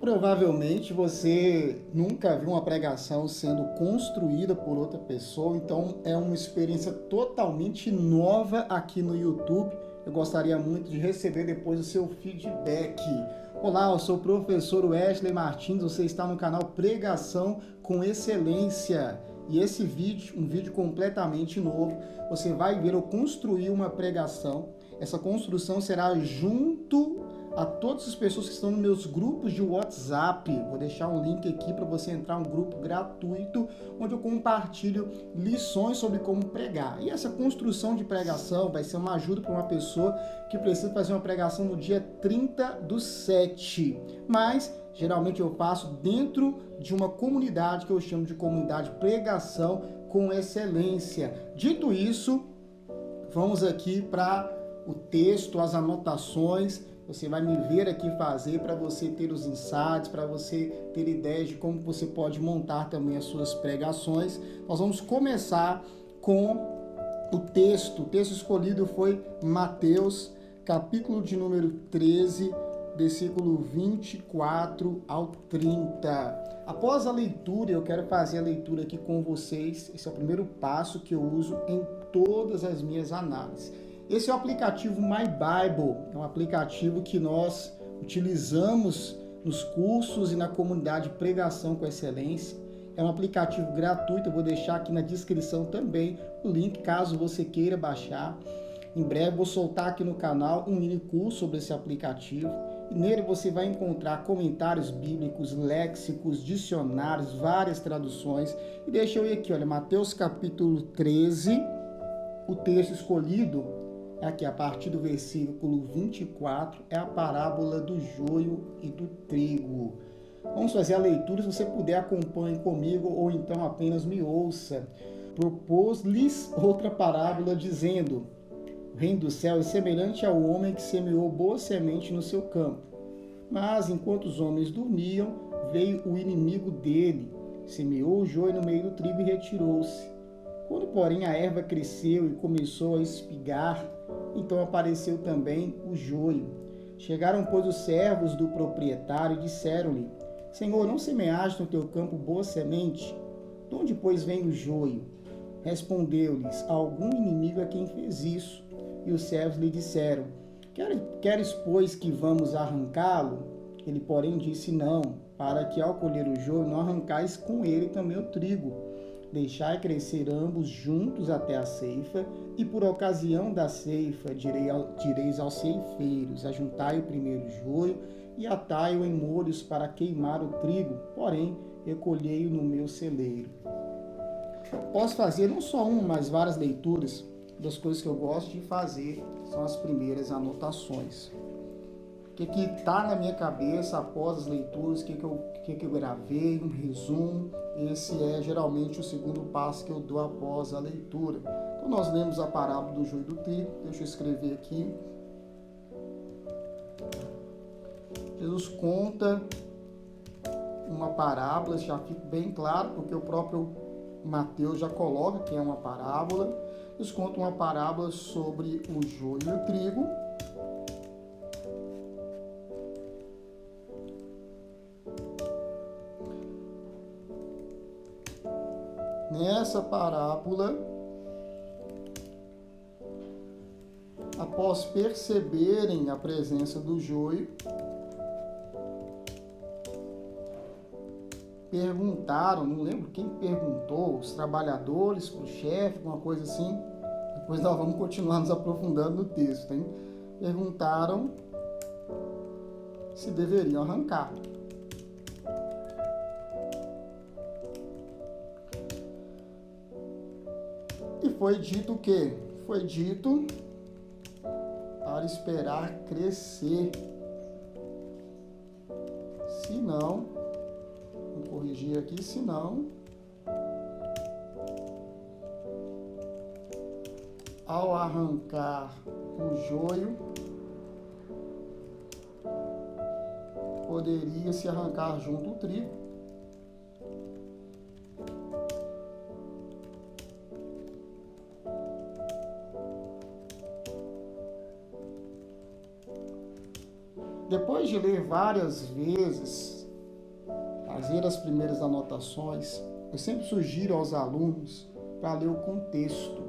provavelmente você nunca viu uma pregação sendo construída por outra pessoa, então é uma experiência totalmente nova aqui no YouTube. Eu gostaria muito de receber depois o seu feedback. Olá, eu sou o professor Wesley Martins, você está no canal Pregação com Excelência. E esse vídeo, um vídeo completamente novo, você vai ver eu construir uma pregação. Essa construção será junto a todas as pessoas que estão nos meus grupos de WhatsApp. Vou deixar um link aqui para você entrar em um grupo gratuito, onde eu compartilho lições sobre como pregar. E essa construção de pregação vai ser uma ajuda para uma pessoa que precisa fazer uma pregação no dia 30/7. Mas, geralmente eu faço dentro de uma comunidade que eu chamo de comunidade Pregação com Excelência. Dito isso, vamos aqui para o texto, as anotações. Você vai me ver aqui fazer para você ter os insights, para você ter ideias de como você pode montar também as suas pregações. Nós vamos começar com o texto. O texto escolhido foi Mateus, capítulo de número 13, versículo 24 ao 30. Após a leitura, eu quero fazer a leitura aqui com vocês. Esse é o primeiro passo que eu uso em todas as minhas análises. Esse é o aplicativo My Bible, é um aplicativo que nós utilizamos nos cursos e na comunidade Pregação com Excelência. É um aplicativo gratuito, eu vou deixar aqui na descrição também o link, caso você queira baixar. Em breve vou soltar aqui no canal um mini curso sobre esse aplicativo. E nele você vai encontrar comentários bíblicos, léxicos, dicionários, várias traduções. E deixa eu ir aqui, olha, Mateus capítulo 13, o texto escolhido é aqui, a partir do versículo 24, é a parábola do joio e do trigo. Vamos fazer a leitura, se você puder acompanhe comigo ou então apenas me ouça. Propôs-lhes outra parábola dizendo: o reino do céu é semelhante ao homem que semeou boa semente no seu campo. Mas enquanto os homens dormiam, veio o inimigo dele, semeou o joio no meio do trigo e retirou-se. Quando, porém, a erva cresceu e começou a espigar, então apareceu também o joio. Chegaram, pois, os servos do proprietário e disseram-lhe: Senhor, não semeaste no teu campo boa semente? De onde, pois, vem o joio? Respondeu-lhes: algum inimigo é quem fez isso. E os servos lhe disseram: Queres, pois, que vamos arrancá-lo? Ele, porém, disse: Não, para que ao colher o joio não arrancais com ele também o trigo. Deixai crescer ambos juntos até a ceifa, e por ocasião da ceifa direis aos ceifeiros: ajuntai o primeiro joio e atai-o em molhos para queimar o trigo, porém recolhei-o no meu celeiro. Posso fazer não só uma, mas várias leituras. Das coisas que eu gosto de fazer são as primeiras anotações. O que está na minha cabeça após as leituras, o que eu gravei, um resumo. Esse é geralmente o segundo passo que eu dou após a leitura. Então nós lemos a parábola do joio e do trigo. Deixa eu escrever aqui. Jesus conta uma parábola, já fica bem claro, porque o próprio Mateus já coloca que é uma parábola. Jesus conta uma parábola sobre o joio e o trigo. Nessa parábola, após perceberem a presença do joio, perguntaram, não lembro quem perguntou, os trabalhadores, para o chefe, alguma coisa assim. Depois nós vamos continuar nos aprofundando no texto, hein? Perguntaram se deveriam arrancar. E foi dito o quê? Foi dito para esperar crescer. Se não, vou corrigir aqui, se não, ao arrancar o joio, poderia se arrancar junto o trigo. Depois de ler várias vezes fazer as primeiras anotações, eu sempre sugiro aos alunos para ler o contexto.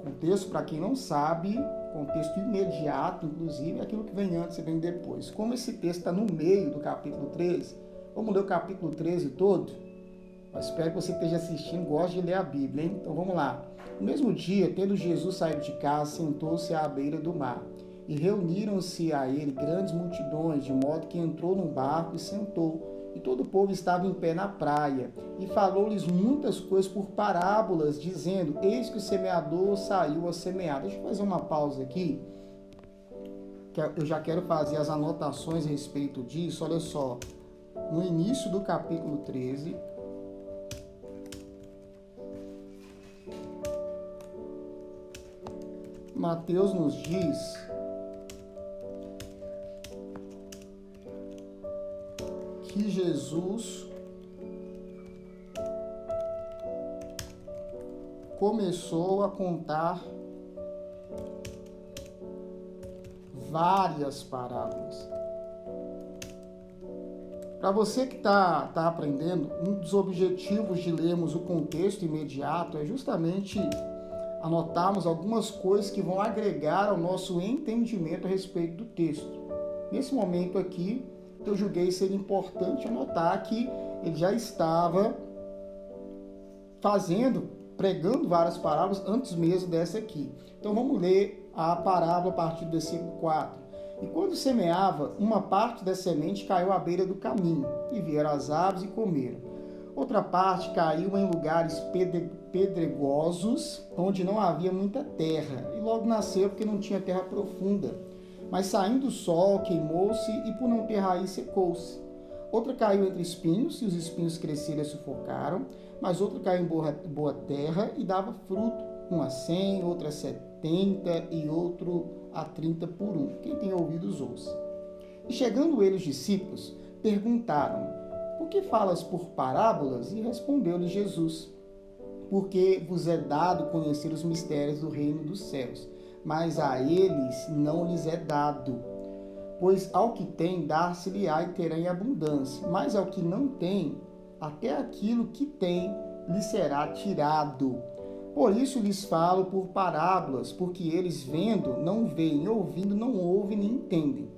Contexto, para quem não sabe, contexto imediato, inclusive, é aquilo que vem antes e vem depois. Como esse texto está no meio do capítulo 13, vamos ler o capítulo 13 todo? Eu espero que você esteja assistindo, goste de ler a Bíblia, hein? Então vamos lá. No mesmo dia, tendo Jesus saído de casa, sentou-se à beira do mar. E reuniram-se a ele grandes multidões, de modo que entrou num barco e sentou. E todo o povo estava em pé na praia. E falou-lhes muitas coisas por parábolas, dizendo: eis que o semeador saiu a semear. Deixa eu fazer uma pausa aqui, que eu já quero fazer as anotações a respeito disso. Olha só, no início do capítulo 13, Mateus nos diz que Jesus começou a contar várias parábolas. Para você que está aprendendo, um dos objetivos de lermos o contexto imediato é justamente anotarmos algumas coisas que vão agregar ao nosso entendimento a respeito do texto. Nesse momento aqui, eu julguei ser importante anotar que ele já estava pregando várias parábolas antes mesmo dessa aqui. Então vamos ler a parábola a partir do versículo 4. E quando semeava, uma parte da semente caiu à beira do caminho, e vieram as aves e comeram. Outra parte caiu em lugares pedregosos, onde não havia muita terra, e logo nasceu porque não tinha terra profunda. Mas saindo o sol, queimou-se, e por não ter raiz, secou-se. Outra caiu entre espinhos, e os espinhos cresceram e sufocaram. Mas outra caiu em boa terra e dava fruto, um a 100, outro a 70 e outro a 30 por um. Quem tem ouvidos, ouça. E chegando ele, os discípulos, perguntaram: por que falas por parábolas? E respondeu-lhe Jesus: porque vos é dado conhecer os mistérios do reino dos céus, mas a eles não lhes é dado. Pois ao que tem, dar-se-lhe-á e terá em abundância, mas ao que não tem, até aquilo que tem lhe será tirado. Por isso lhes falo por parábolas, porque eles vendo não veem, ouvindo não ouvem nem entendem.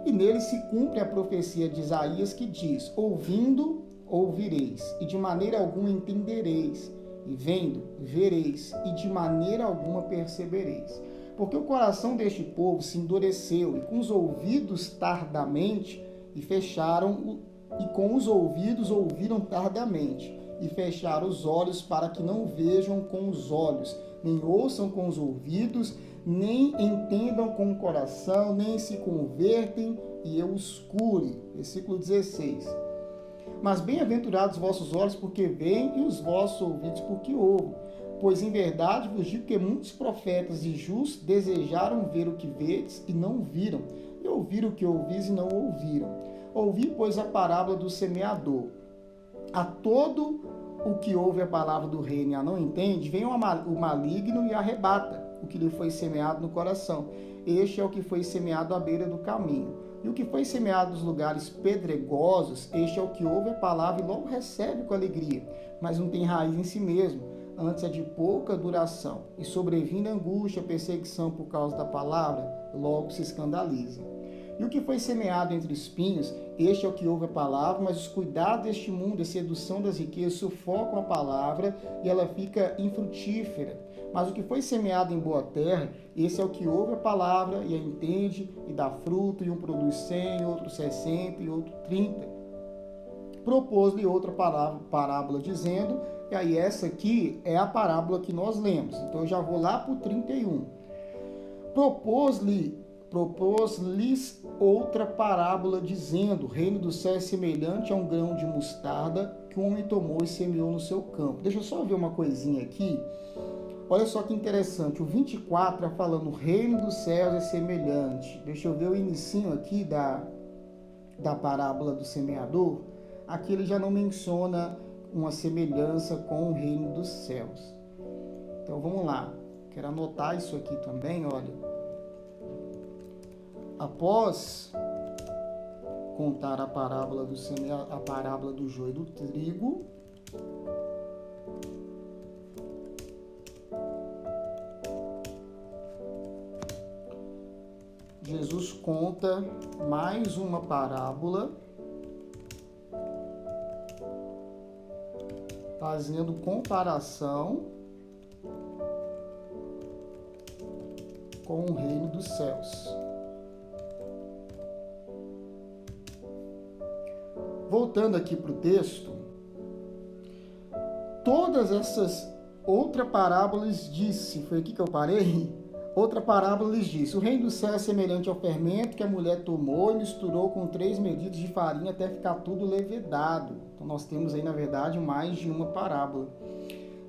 E nele se cumpre a profecia de Isaías que diz: ouvindo, ouvireis, e de maneira alguma entendereis, e vendo, vereis, e de maneira alguma percebereis. Porque o coração deste povo se endureceu, e com os ouvidos tardamente, e com os ouvidos ouviram tardamente, e fecharam os olhos para que não vejam com os olhos, nem ouçam com os ouvidos, nem entendam com o coração, nem se convertem, e eu os cure. Versículo 16. Mas bem-aventurados os vossos olhos, porque veem, e os vossos ouvidos, porque ouvem. Pois em verdade vos digo que muitos profetas e justos desejaram ver o que vedes, e não viram, e ouvir o que ouvis, e não ouviram. Ouvi, pois, a parábola do semeador. A todo o que ouve a palavra do reino e a não entende, vem o maligno e arrebata o que lhe foi semeado no coração. Este é o que foi semeado à beira do caminho. E o que foi semeado nos lugares pedregosos, este é o que ouve a palavra e logo recebe com alegria, mas não tem raiz em si mesmo, antes é de pouca duração. E sobrevindo angústia, perseguição por causa da palavra, logo se escandaliza. E o que foi semeado entre espinhos, este é o que ouve a palavra, mas os cuidados deste mundo, a sedução das riquezas, sufocam a palavra e ela fica infrutífera. Mas o que foi semeado em boa terra, esse é o que ouve a palavra e a entende e dá fruto, e um produz 100, outro 60 e outro 30. Propôs-lhe outra parábola dizendo, e aí essa aqui é a parábola que nós lemos. Então eu já vou lá para o 31. Propôs-lhes outra parábola dizendo, o reino do céu é semelhante a um grão de mostarda que um homem tomou e semeou no seu campo. Deixa eu só ver uma coisinha aqui. Olha só que interessante, o 24 está falando, o reino dos céus é semelhante. Deixa eu ver o inicinho aqui da parábola do semeador. Aqui ele já não menciona uma semelhança com o reino dos céus. Então vamos lá, quero anotar isso aqui também, olha. Após contar a parábola a parábola do joio e do trigo. Jesus conta mais uma parábola, fazendo comparação com o reino dos céus. Voltando aqui para o texto, todas essas outra parábola lhes disse, foi aqui que eu parei? Outra parábola lhes disse: o reino do céu é semelhante ao fermento que a mulher tomou e misturou com 3 medidas de farinha até ficar tudo levedado. Então nós temos aí, na verdade, mais de uma parábola.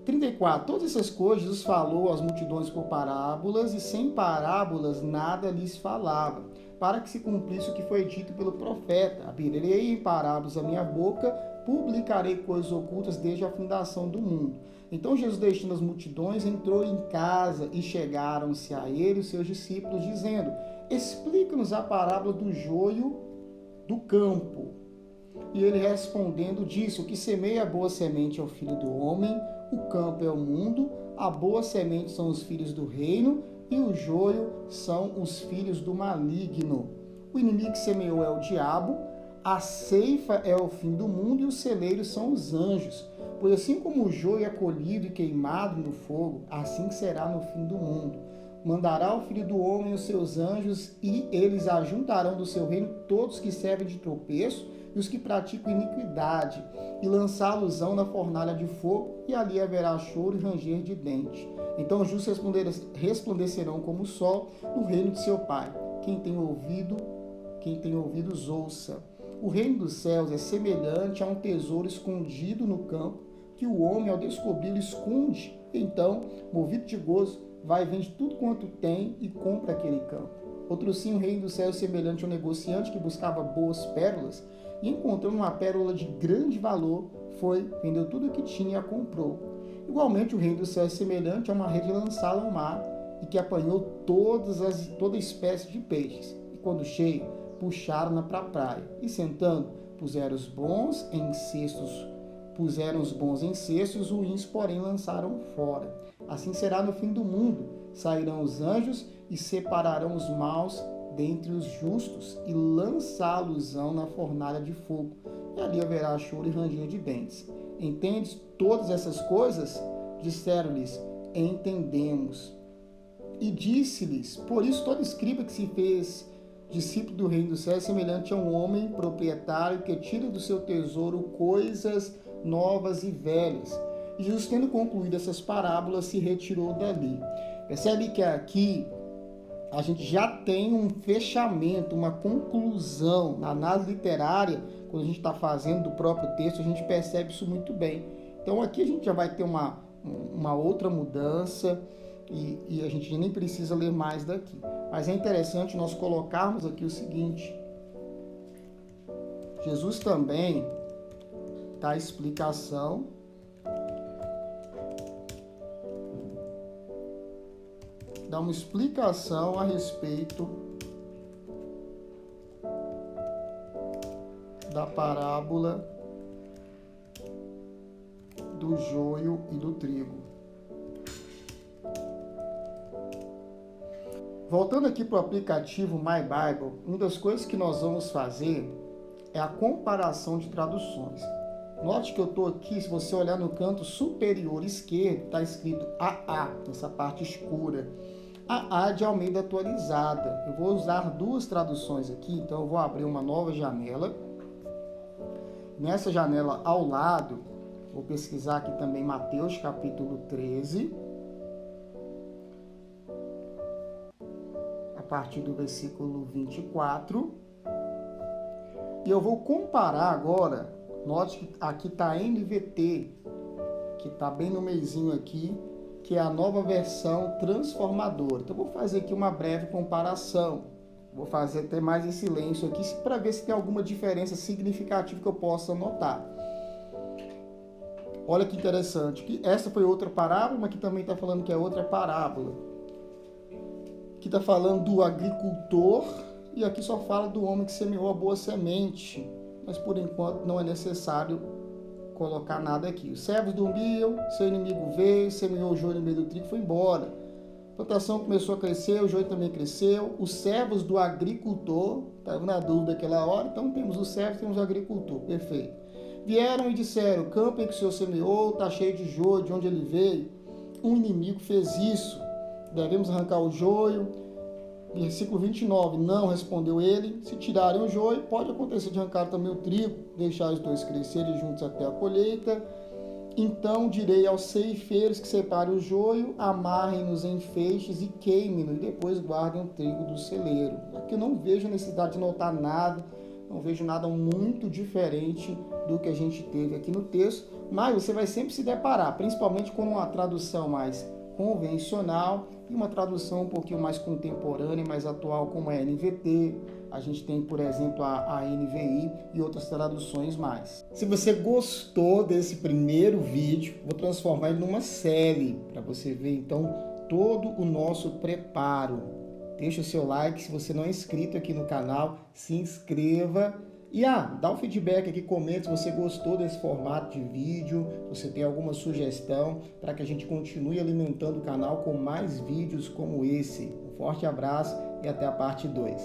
34. Todas essas coisas Jesus falou às multidões por parábolas, e sem parábolas nada lhes falava, para que se cumprisse o que foi dito pelo profeta: abrirei em parábolas a minha boca, publicarei coisas ocultas desde a fundação do mundo. Então Jesus, deixando as multidões, entrou em casa, e chegaram-se a ele os seus discípulos, dizendo: explica-nos a parábola do joio do campo. E ele, respondendo, disse: o que semeia a boa semente é o filho do homem, o campo é o mundo, a boa semente são os filhos do reino, e o joio são os filhos do maligno. O inimigo que semeou é o diabo, a ceifa é o fim do mundo, e os celeiros são os anjos. Pois assim como o joio é colhido e queimado no fogo, assim será no fim do mundo. Mandará o Filho do Homem os seus anjos, e eles ajuntarão do seu reino todos que servem de tropeço e os que praticam iniquidade, e lançá-los-ão na fornalha de fogo, e ali haverá choro e ranger de dente. Então os justos resplandecerão como o sol no reino de seu Pai. Quem tem ouvidos, ouça. O reino dos céus é semelhante a um tesouro escondido no campo, que o homem, ao descobri-lo, esconde. Então, movido de gozo, vai, vende tudo quanto tem e compra aquele campo. Outro sim, o reino dos céus é semelhante a um negociante que buscava boas pérolas, e encontrando uma pérola de grande valor, foi, vendeu tudo o que tinha e a comprou. Igualmente, o reino dos céus é semelhante a uma rede lançada ao mar, e que apanhou toda espécie de peixes. E quando cheio, puxaram-na para a praia, e sentando, puseram os bons em cestos, os ruins, porém, lançaram fora. Assim será no fim do mundo. Sairão os anjos e separarão os maus dentre os justos, e lançá-los-ão na fornalha de fogo. E ali haverá choro e ranger de dentes. Entendes todas essas coisas? Disseram-lhes: entendemos. E disse-lhes: por isso todo escriba que se fez discípulo do reino do céu é semelhante a um homem proprietário que tira do seu tesouro coisas novas e velhas. E Jesus, tendo concluído essas parábolas, se retirou dali. Percebe que aqui a gente já tem um fechamento, uma conclusão. Na análise literária, quando a gente está fazendo do próprio texto, a gente percebe isso muito bem. Então aqui a gente já vai ter uma outra mudança, e a gente nem precisa ler mais daqui. Mas é interessante nós colocarmos aqui o seguinte: Jesus também dá a explicação a respeito da parábola do joio e do trigo. Voltando aqui para o aplicativo My Bible, uma das coisas que nós vamos fazer é a comparação de traduções. Note que eu estou aqui, se você olhar no canto superior esquerdo, está escrito AA, nessa parte escura. AA de Almeida atualizada. Eu vou usar 2 traduções aqui, então eu vou abrir uma nova janela. Nessa janela ao lado, vou pesquisar aqui também Mateus capítulo 13. A partir do versículo 24. E eu vou comparar agora. Note que aqui está NVT, que está bem no meizinho aqui, que é a nova versão transformadora. Então, eu vou fazer aqui uma breve comparação. Vou fazer até mais em silêncio aqui, para ver se tem alguma diferença significativa que eu possa notar. Olha que interessante, que essa foi outra parábola, mas que também está falando que é outra parábola. Aqui está falando do agricultor E aqui só fala do homem que semeou a boa semente, mas por enquanto não é necessário colocar nada aqui. Os servos dormiam, seu inimigo veio, semeou o joio no meio do trigo e foi embora. A plantação começou a crescer, o joio também cresceu. Os servos do agricultor, estava na dúvida naquela hora, então temos os servos, temos o agricultor, perfeito. Vieram e disseram, o campo em que o Senhor semeou está cheio de joio, de onde ele veio. Um inimigo fez isso, devemos arrancar o joio. Versículo 29, não respondeu ele, se tirarem o joio, pode acontecer de arrancar também o trigo, deixar os dois crescerem juntos até a colheita. Então direi aos ceifeiros que separem o joio, amarrem-nos em feixes e queimem-no, e depois guardem o trigo do celeiro. Aqui eu não vejo necessidade de notar nada, não vejo nada muito diferente do que a gente teve aqui no texto, mas você vai sempre se deparar, principalmente com uma tradução mais convencional e uma tradução um pouquinho mais contemporânea, mais atual, como a NVT. A gente tem, por exemplo, a NVI e outras traduções mais. Se você gostou desse primeiro vídeo, vou transformar ele numa série, para você ver, então, todo o nosso preparo. Deixa o seu like, se você não é inscrito aqui no canal, se inscreva. E dá um feedback aqui, comenta se você gostou desse formato de vídeo, se você tem alguma sugestão para que a gente continue alimentando o canal com mais vídeos como esse. Um forte abraço e até a parte 2.